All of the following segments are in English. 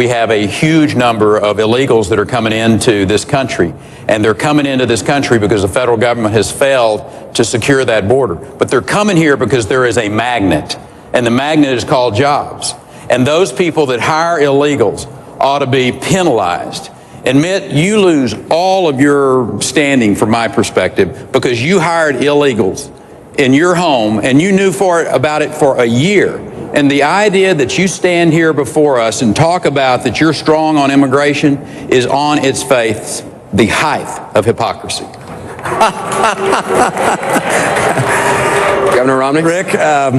we have a huge number of illegals that are coming into this country. And they're coming into this country because the federal government has failed to secure that border. But they're coming here because there is a magnet, and the magnet is called jobs. And those people that hire illegals ought to be penalized. And Mitt, you lose all of your standing from my perspective because you hired illegals in your home and you knew about it for a year. And the idea that you stand here before us and talk about that you're strong on immigration is on its face the height of hypocrisy. Governor Romney? Rick, I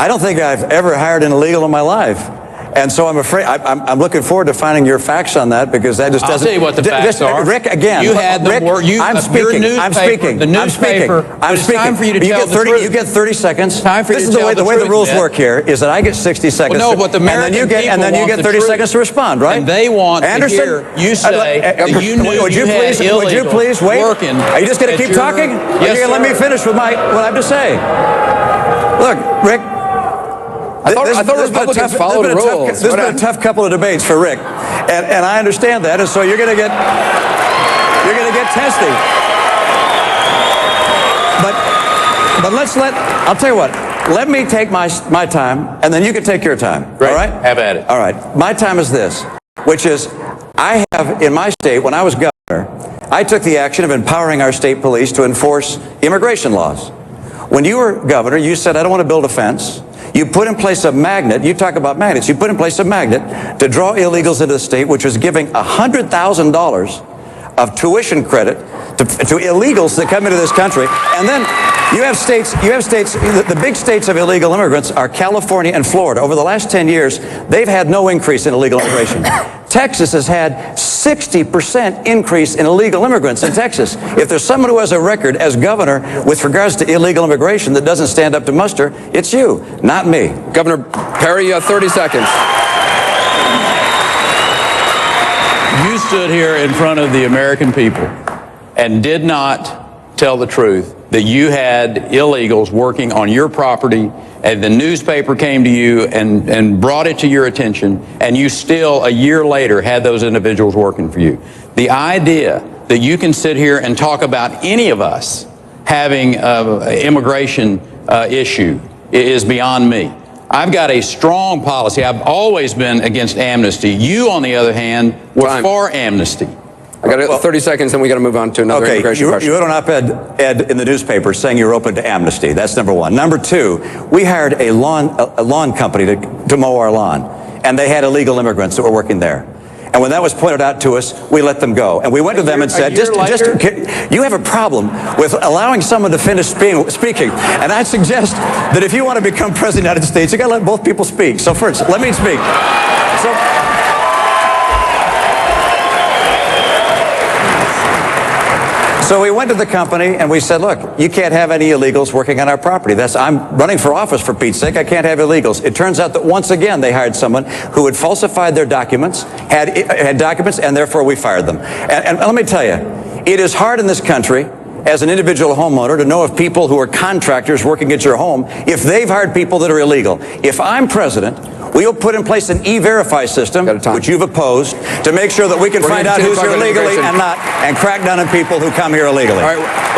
don't think I've ever hired an illegal in my life. And so I'm afraid, I'm looking forward to finding your facts on that, because that just doesn't... I'll tell you what the facts are. Rick, again... You had them work... I'm speaking. The newspaper... It's time for you to tell the truth. You get 30 seconds. This is the way the rules work here, is that I get 60 seconds. Well, no, but the American people and then you get 30 seconds to respond, right? And they want to hear you say that you knew you had illegals would you please wait? Working. Are you just going to keep talking? Yes, sir. Let me finish with what I have to say. Look, Rick... I thought Republicans followed the rules. This has been a tough couple of debates for Rick, and I understand that, and so you're going to get testy. But I'll tell you what. Let me take my time, and then you can take your time. Great. All right? Have at it. All right. My time is this, which is I have in my state, when I was governor, I took the action of empowering our state police to enforce immigration laws. When you were governor, you said, I don't want to build a fence. You put in place a magnet. You talk about magnets. You put in place a magnet to draw illegals into the state, which was giving $100,000 of tuition credit to illegals that come into this country. And then you have states, the big states of illegal immigrants are California and Florida. Over the last 10 years, they've had no increase in illegal immigration. Texas has had 60% increase in illegal immigrants in Texas. If there's someone who has a record as governor with regards to illegal immigration that doesn't stand up to muster, it's you, not me. Governor Perry, you have 30 seconds. You stood here in front of the American people and did not tell the truth that you had illegals working on your property, and the newspaper came to you and brought it to your attention, and you still, a year later, had those individuals working for you. The idea that you can sit here and talk about any of us having an immigration issue is beyond me. I've got a strong policy. I've always been against amnesty. You, on the other hand, were for amnesty. I got 30 seconds, and we got to move on to another immigration question. You wrote an op-ed in the newspaper saying you're open to amnesty. That's number one. Number two, we hired a lawn company to mow our lawn, and they had illegal immigrants that were working there. And when that was pointed out to us, we let them go. And we went to them and said, you have a problem with allowing someone to finish speaking. And I suggest that if you want to become president of the United States, you got to let both people speak. So first, let me speak. So we went to the company and we said, look, you can't have any illegals working on our property. I'm running for office, for Pete's sake. I can't have illegals. It turns out that once again they hired someone who had falsified their documents, had documents, and therefore we fired them. And let me tell you, it is hard in this country as an individual homeowner to know if people who are contractors working at your home, if they've hired people that are illegal. If I'm president, we will put in place an e-verify system, which you've opposed, to make sure that we can find out who's here legally and not, and crack down on people who come here illegally. All right.